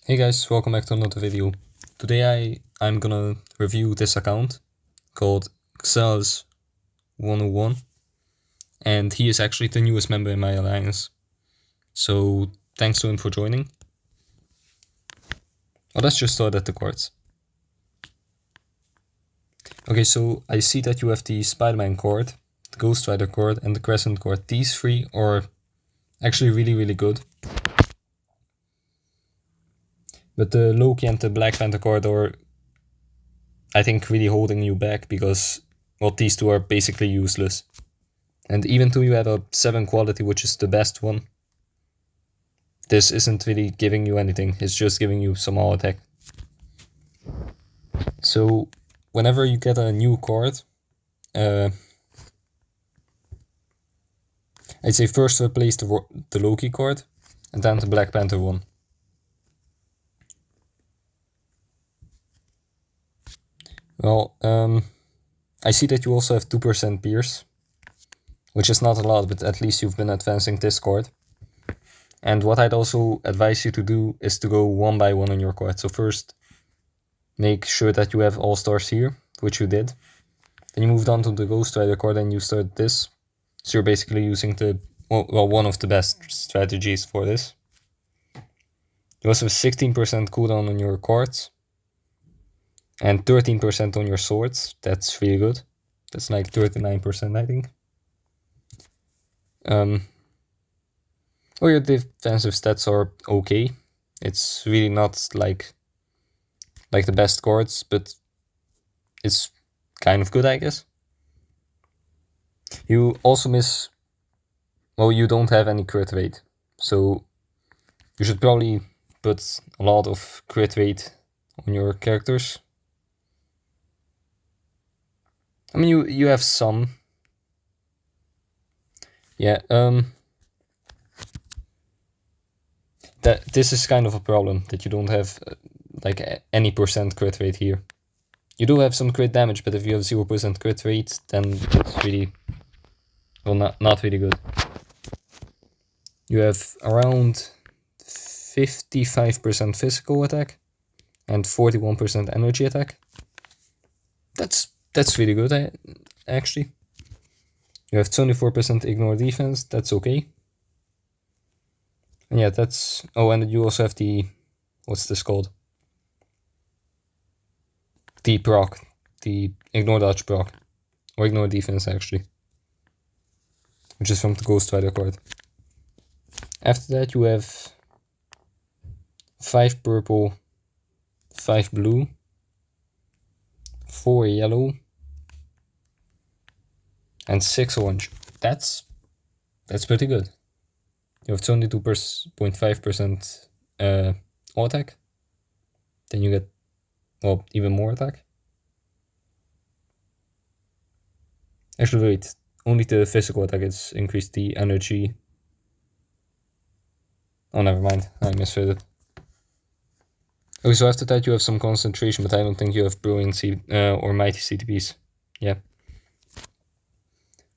Hey guys, welcome back to another video. Today I'm gonna review this account called Xaelz101, and he is actually the newest member in my alliance. So thanks to him for joining. Well, let's just start at the cards. Okay, so I see that you have the Spider-Man card, the Ghost Rider card, and the Crescent card. These three are actually really good. But the Loki and the Black Panther card are, I think, really holding you back because, well, these two are basically useless. And even though you have a 7 quality, which is the best one, this isn't really giving you anything, it's just giving you some all attack. So, whenever you get a new card, I'd say first replace the Loki card, and then the Black Panther one. Well, I see that you also have 2% Pierce, which is not a lot, but at least you've been advancing this card. And what I'd also advise you to do is to go one by one on your card. So first, make sure that you have all stars here, which you did. Then you moved on to the Ghost Rider card and you start this. So you're basically using one of the best strategies for this. You also have 16% cooldown on your cards. And 13% on your swords. That's really good. That's like 39%, I think. Well, your defensive stats are okay. It's really not like the best cards, but it's kind of good, I guess. You also miss, well, you don't have any crit rate, so you should probably put a lot of crit rate on your characters. I mean, you have some. Yeah, this is kind of a problem, that you don't have like any percent crit rate here. You do have some crit damage, but if you have 0% crit rate, then it's really, well, not really good. You have around 55% physical attack and 41% energy attack. That's really good, actually. You have 24% ignore defense, that's okay. And yeah, that's... Oh, and you also have the... What's this called? The proc. The ignore dodge proc. Or ignore defense, actually. Which is from the Ghost Rider card. After that you have 5 purple, 5 blue, 4 yellow, and 6 orange. That's pretty good. You have 22.5% all attack. Then you get, well, even more attack. Actually, wait, only the physical attack is increased, the energy. Oh, never mind, I misread it. Okay, so after that you have some concentration, but I don't think you have brilliancy or mighty CTPs. Yeah.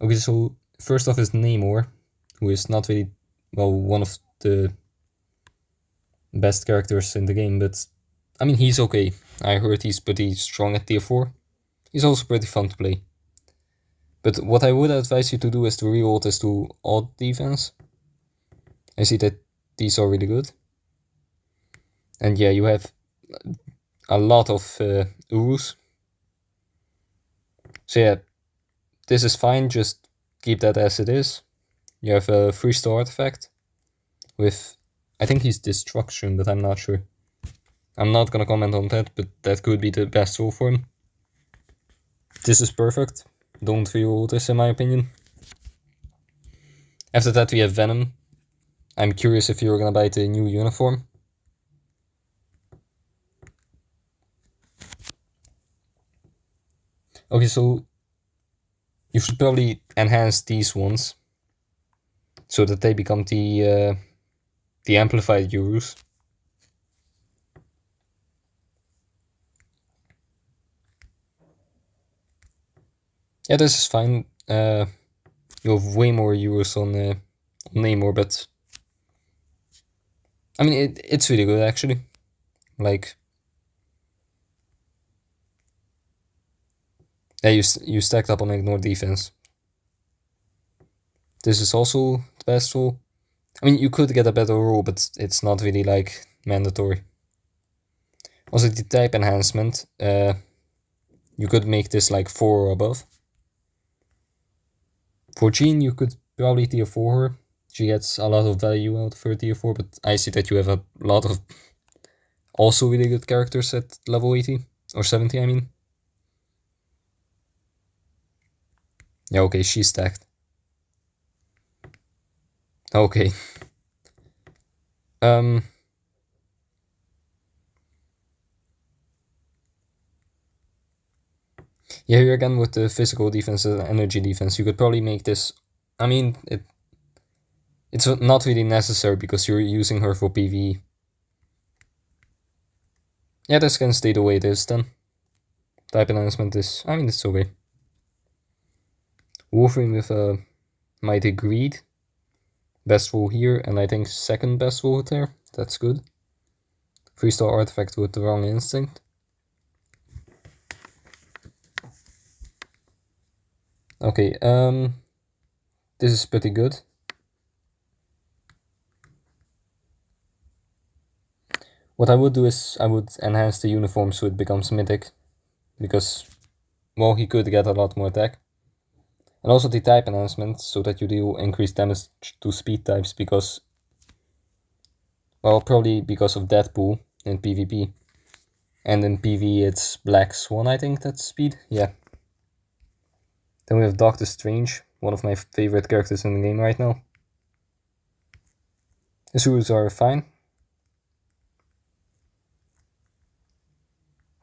Okay, so first off is Namor, who is not really, well, one of the best characters in the game, but I mean, he's okay. I heard he's pretty strong at tier 4. He's also pretty fun to play. But what I would advise you to do is to reroll this to odd defense. I see that these are really good. And yeah, you have a lot of Urus. So yeah, this is fine, just keep that as it is. You have a 3-star artifact with, I think he's Destruction, but I'm not sure. I'm not gonna comment on that, but that could be the best roll for him. This is perfect. Don't reroll this, in my opinion. After that we have Venom. I'm curious if you're gonna buy the new uniform. Okay, so you should probably enhance these ones so that they become the amplified Urus. Yeah, this is fine. You have way more Urus on Namor, but I mean, it's really good, actually. Like, yeah, you stacked up on ignore defense. This is also the best roll. I mean, you could get a better roll, but it's not really like mandatory. Also, the type enhancement, you could make this like 4 or above. For Jean, you could probably tier 4 her. She gets a lot of value out of her tier 4, but I see that you have a lot of also really good characters at level 80, or 70, I mean. Yeah, okay, she's stacked. Okay. Yeah, here again with the physical defense and energy defense, you could probably make this... I mean, it's not really necessary because you're using her for PvE. Yeah, this can stay the way it is then. Type enhancement is... I mean, it's okay. Wolverine with a Mighty Greed. Best roll here, and I think second best roll there. That's good. 3-star artifact with the wrong instinct. Okay, this is pretty good. What I would do is I would enhance the uniform so it becomes mythic, because, well, he could get a lot more attack. And also the type enhancement so that you deal increased damage to speed types, because, well, probably because of Deadpool in PvP. And in PvE it's Black Swan, I think that's speed, yeah. Then we have Doctor Strange, one of my favorite characters in the game right now. His rules are fine.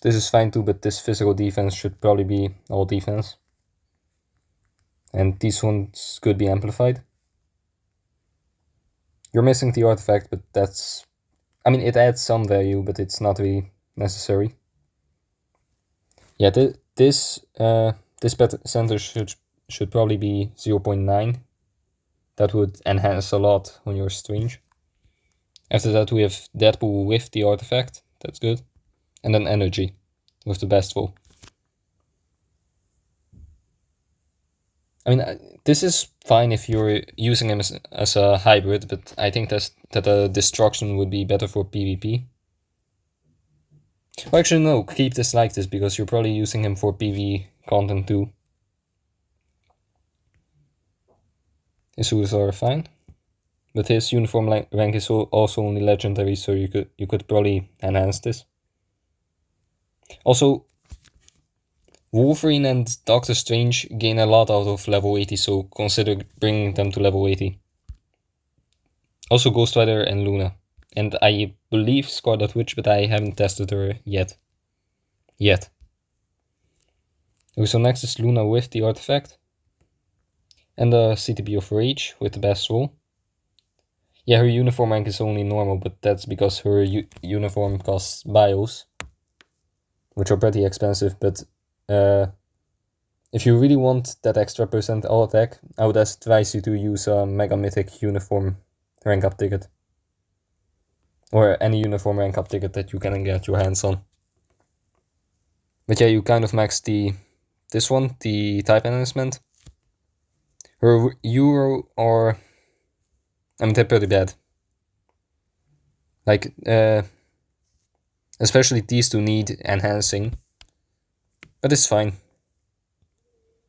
This is fine too, but this physical defense should probably be all defense. And these ones could be amplified. You're missing the artifact, but that's... I mean, it adds some value, but it's not really necessary. Yeah, this center should probably be 0.9. That would enhance a lot when you're Strange. After that we have Deadpool with the artifact, that's good. And then Energy with the best roll. I mean, this is fine if you're using him as a hybrid, but I think that a Destruction would be better for PvP. Well, actually no, keep this like this, because you're probably using him for PvE content too. His rules are fine, but his uniform rank is also only legendary, so you could probably enhance this. Also, Wolverine and Doctor Strange gain a lot out of level 80, so consider bringing them to level 80. Also Ghost Rider and Luna. And I believe Scarlet Witch, but I haven't tested her yet. Okay, so next is Luna with the artifact. And the CTB of Rage with the best roll. Yeah, her uniform rank is only normal, but that's because her uniform costs bios, which are pretty expensive, but if you really want that extra % all attack, I would advise you to use a Mega Mythic uniform rank up ticket. Or any uniform rank up ticket that you can get your hands on. But yeah, you kind of max this one, the type enhancement. Her Euro are... I mean, they're pretty bad. Like, especially these two need enhancing. But it's fine.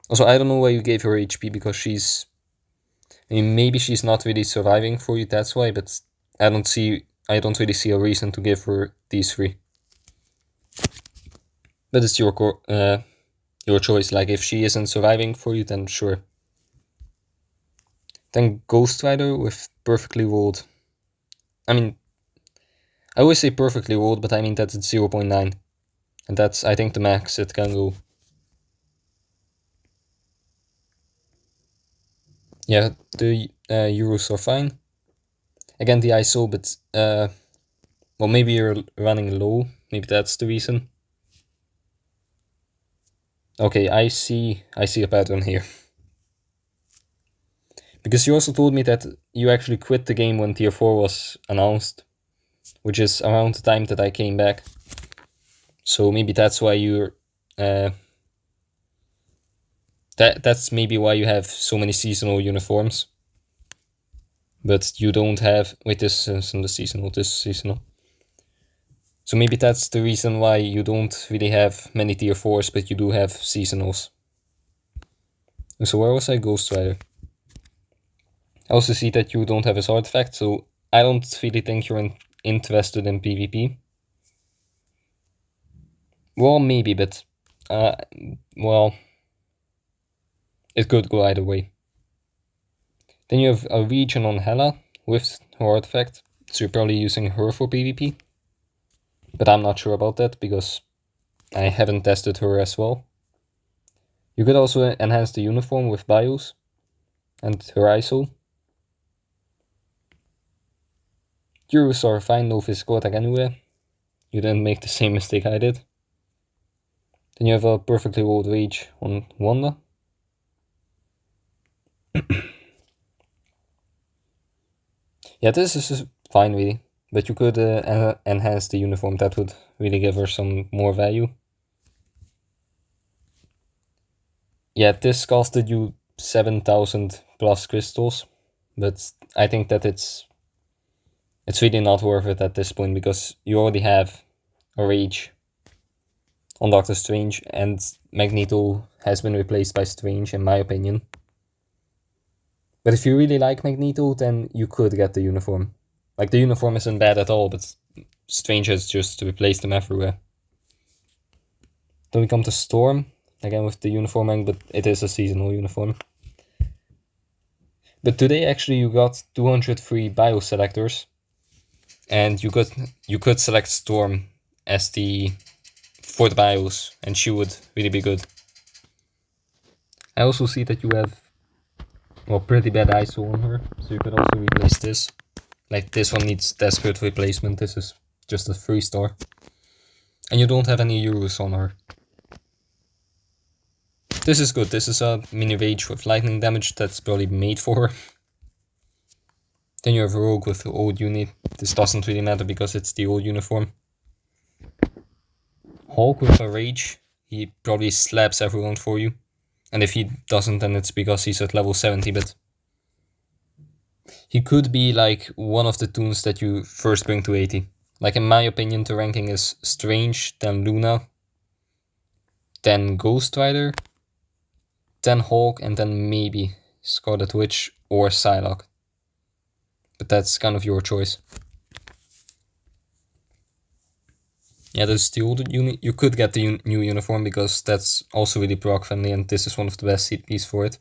Also, I don't know why you gave her HP, because she's... I mean, maybe she's not really surviving for you, that's why, but I don't really see a reason to give her these 3. But it's your choice, like if she isn't surviving for you, then sure. Then Ghost Rider with perfectly rolled. I mean, I always say perfectly rolled, but I mean that's 0.9. And that's, I think, the max it can go. Yeah, the Euros are fine. Again, the ISO, but well, maybe you're running low. Maybe that's the reason. Okay, I see a pattern here. Because you also told me that you actually quit the game when tier 4 was announced. which is around the time that I came back. So maybe that's why you're that's maybe why you have so many seasonal uniforms. But you don't have, wait, this isn't the seasonal, this is seasonal. So maybe that's the reason why you don't really have many tier 4s, but you do have seasonals. So where was I? Ghost Rider. I also see that you don't have his artifact, so I don't really think you're interested in PvP. Well, maybe, but well, it could go either way. Then you have a region on Hela with her artifact, so you're probably using her for PvP. But I'm not sure about that because I haven't tested her as well. You could also enhance the uniform with bios and her ISO. Heroes are fine, no physical attack anyway. You didn't make the same mistake I did. Then you have a perfectly rolled rage on Wanda. Yeah, this is fine really, but you could enhance the uniform. That would really give her some more value. Yeah, this costed you 7,000 plus crystals, but I think that it's really not worth it at this point because you already have a rage on Doctor Strange, and Magneto has been replaced by Strange, in my opinion. But if you really like Magneto, then you could get the uniform. Like, the uniform isn't bad at all, but Strange has just replaced them everywhere. Then we come to Storm, again with the uniform rank, but it is a seasonal uniform. But today actually you got 203 bio selectors, and you could select Storm as for the bios, and she would really be good. I also see that you have, well, pretty bad ISO on her, so you could also replace this. Like, this one needs desperate replacement, this is just a 3-star. And you don't have any euros on her. This is good, this is a mini rage with lightning damage that's probably made for her. Then you have a rogue with the old unit. This doesn't really matter because it's the old uniform. Hulk with a rage, he probably slaps everyone for you. And if he doesn't, then it's because he's at level 70, but he could be like one of the toons that you first bring to 80. Like, in my opinion, the ranking is Strange, then Luna, then Ghost Rider, then Hulk, and then maybe Scarlet Witch or Psylocke. But that's kind of your choice. Yeah, this is the old unit. You could get the new uniform because that's also really proc friendly, and this is one of the best CPs for it.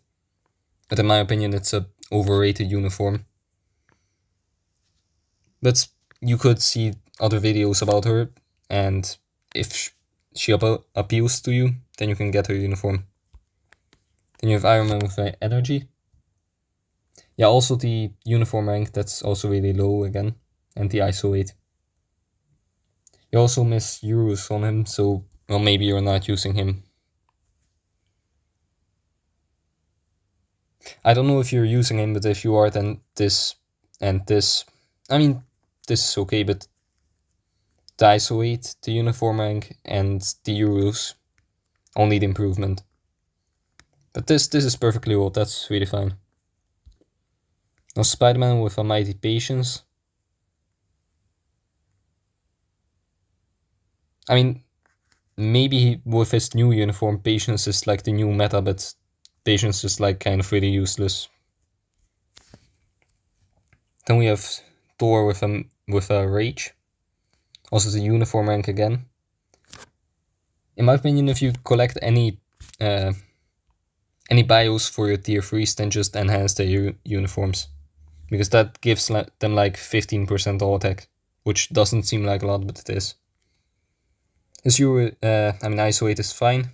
But in my opinion, it's a overrated uniform. But you could see other videos about her, and if she appeals to you, then you can get her uniform. Then you have Iron Man with energy. Yeah, also the uniform rank, that's also really low again, and the ISO 8. You also miss euros on him, so, well, maybe you're not using him. I don't know if you're using him, but if you are, then this and this. I mean, this is okay, but the ISO 8, the uniform rank, and the euros all need improvement. But this is perfectly old, that's really fine. Now Spider-Man with a mighty patience. I mean, maybe with his new uniform, patience is like the new meta, but patience is like kind of really useless. Then we have Thor with a rage. Also the uniform rank again. In my opinion, if you collect any bios for your tier 3s, then just enhance their uniforms. Because that gives them like 15% all attack, which doesn't seem like a lot, but it is. ISO 8 is fine.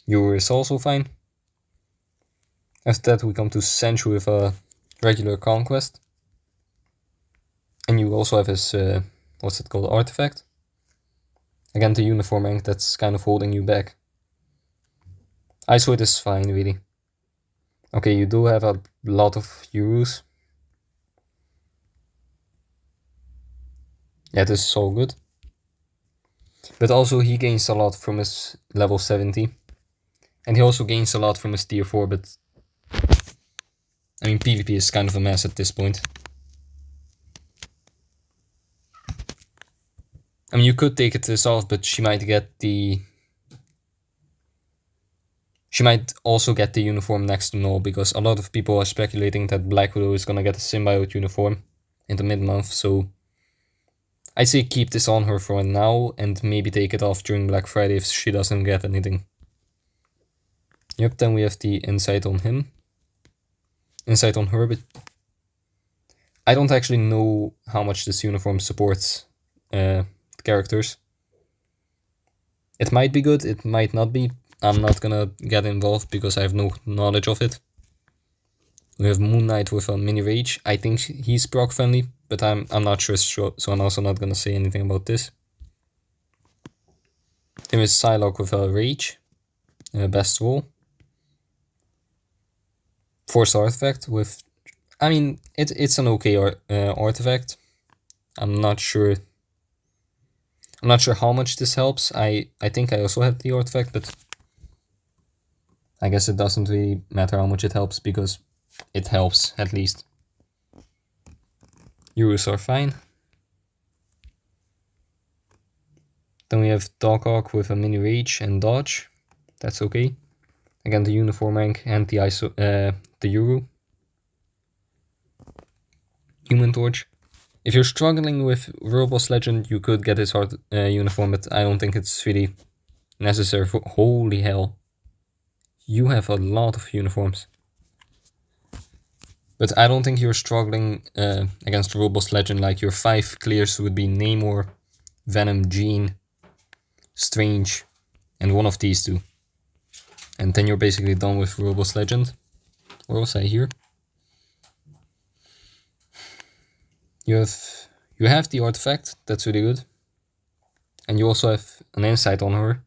Euro is also fine. After that we come to Sentry with a regular conquest. And you also have his, what's it called, artifact. Again, the uniform rank, that's kind of holding you back. ISO 8 is fine, really. Okay, you do have a lot of euros. Yeah, this is all good. But also he gains a lot from his level 70. And he also gains a lot from his tier 4, but I mean PvP is kind of a mess at this point. I mean you could take it this off, but she might get the... She might also get the uniform next to null, because a lot of people are speculating that Black Widow is gonna get a symbiote uniform in the mid-month, so I say keep this on her for now and maybe take it off during Black Friday if she doesn't get anything. Yep, then we have the insight on him. Insight on her, but I don't actually know how much this uniform supports characters. It might be good, it might not be. I'm not gonna get involved because I have no knowledge of it. We have Moon Knight with a mini rage. I think he's proc friendly, but I'm not sure, so I'm also not gonna say anything about this. Then we have Psylocke with a rage, best roll. Force artifact with, I mean, it's an okay artifact. I'm not sure how much this helps. I think I also have the artifact, but I guess it doesn't really matter how much it helps because it helps at least. Euros are fine. Then we have Doghawk with a mini rage and dodge. That's okay. Again, the uniform rank and the Euro. Human Torch. If you're struggling with Robust Legend, you could get his hard uniform, but I don't think it's really necessary. Holy hell. You have a lot of uniforms. But I don't think you're struggling against Robust Legend. Like your 5 clears would be Namor, Venom, Jean, Strange, and one of these two. And then you're basically done with Robust Legend. What was I here? You have the artifact, that's really good. And you also have an insight on her.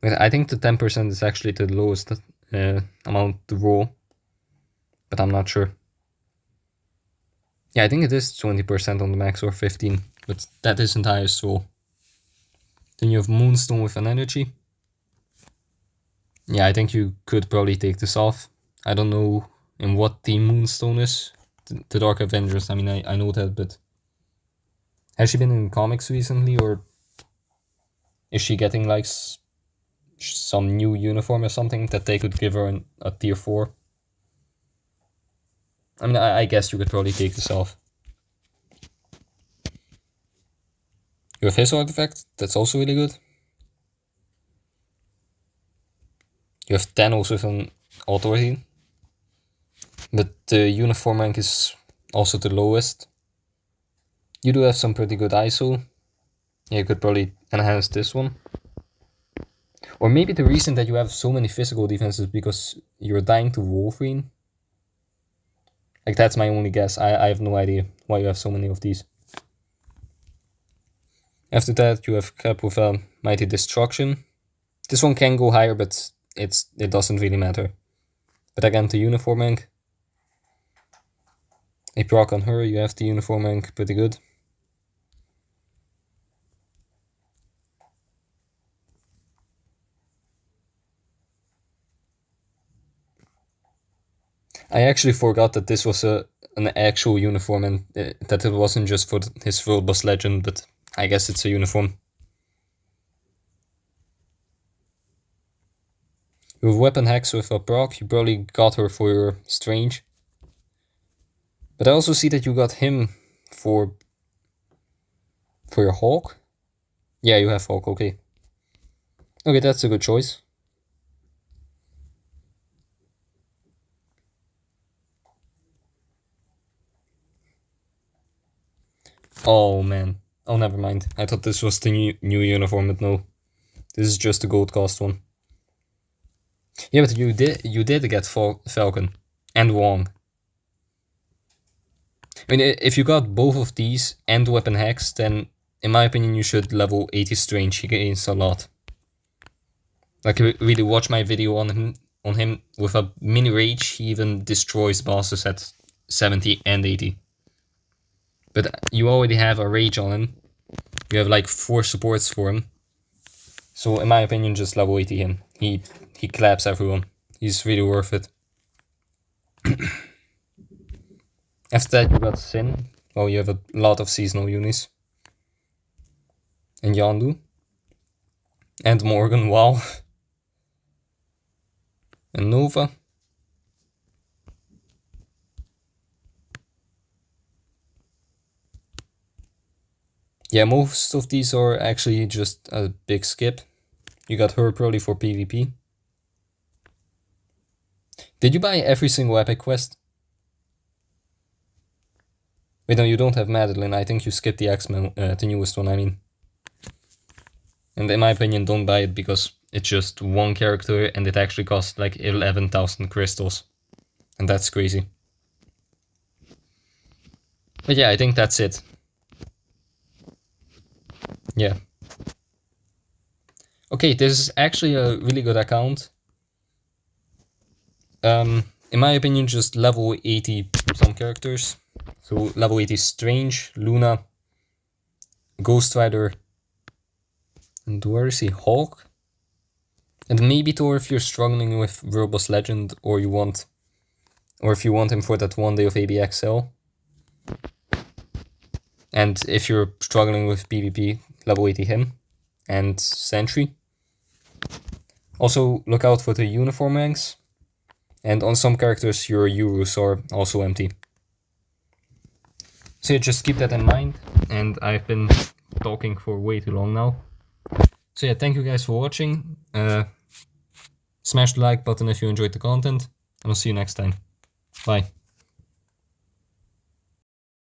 But I think the 10% is actually the lowest amount to roll. But I'm not sure. Yeah, I think it is 20% on the max or 15, but that isn't highest roll. Then you have Moonstone with an energy. Yeah, I think you could probably take this off. I don't know in what team Moonstone is. The Dark Avengers, I mean, I know that, but has she been in comics recently, or is she getting like some new uniform or something that they could give her a tier 4? I mean, I guess you could probably take this off. You have his artifact, that's also really good. You have Thanos with an authority. But the uniform rank is also the lowest. You do have some pretty good ISO. Yeah, you could probably enhance this one. Or maybe the reason that you have so many physical defenses is because you're dying to Wolverine. Like, that's my only guess. I have no idea why you have so many of these. After that, you have Cap with a Mighty Destruction. This one can go higher, but it doesn't really matter. But again, the uniform rank. A proc on her, you have the uniform rank, pretty good. I actually forgot that this was an actual uniform and that it wasn't just for his Robust Legend, but I guess it's a uniform. You have Weapon Hex with a proc, you probably got her for your Strange. But I also see that you got him for your Hulk. Yeah, you have Hulk, okay. Okay, that's a good choice. Oh man. Oh, never mind. I thought this was the new uniform, but no. This is just the gold cost one. Yeah, but you did get Falcon and Wong. I mean, if you got both of these and Weapon Hex, then in my opinion you should level 80 Strange. He gains a lot. Like, really watch my video on him with a mini rage. He even destroys bosses at 70 and 80. But you already have a Rage on him. You have like 4 supports for him. So in my opinion, just level 80 him. He claps everyone. He's really worth it. After that you got Sin. Well, you have a lot of seasonal unis. And Yondu. And Morgan, wow. And Nova. Yeah, most of these are actually just a big skip. You got her probably for PvP. Did you buy every single epic quest? Wait, no, you don't have Madeline. I think you skipped the X-Men, the newest one, I mean. And in my opinion, don't buy it because it's just one character and it actually costs like 11,000 crystals. And that's crazy. But yeah, I think that's it. Yeah. Okay, this is actually a really good account. In my opinion, just level 80 some characters. So level 80 Strange, Luna, Ghost Rider, and where is he? Hulk? And maybe Thor if you're struggling with Verbose Legend or if you want him for that one day of ABXL. And if you're struggling with PvP, level 80 him and Sentry. Also look out for the uniform ranks. And on some characters your Euros are also empty. So yeah, just keep that in mind. And I've been talking for way too long now. So yeah, thank you guys for watching. Smash the like button if you enjoyed the content. And I'll see you next time. Bye.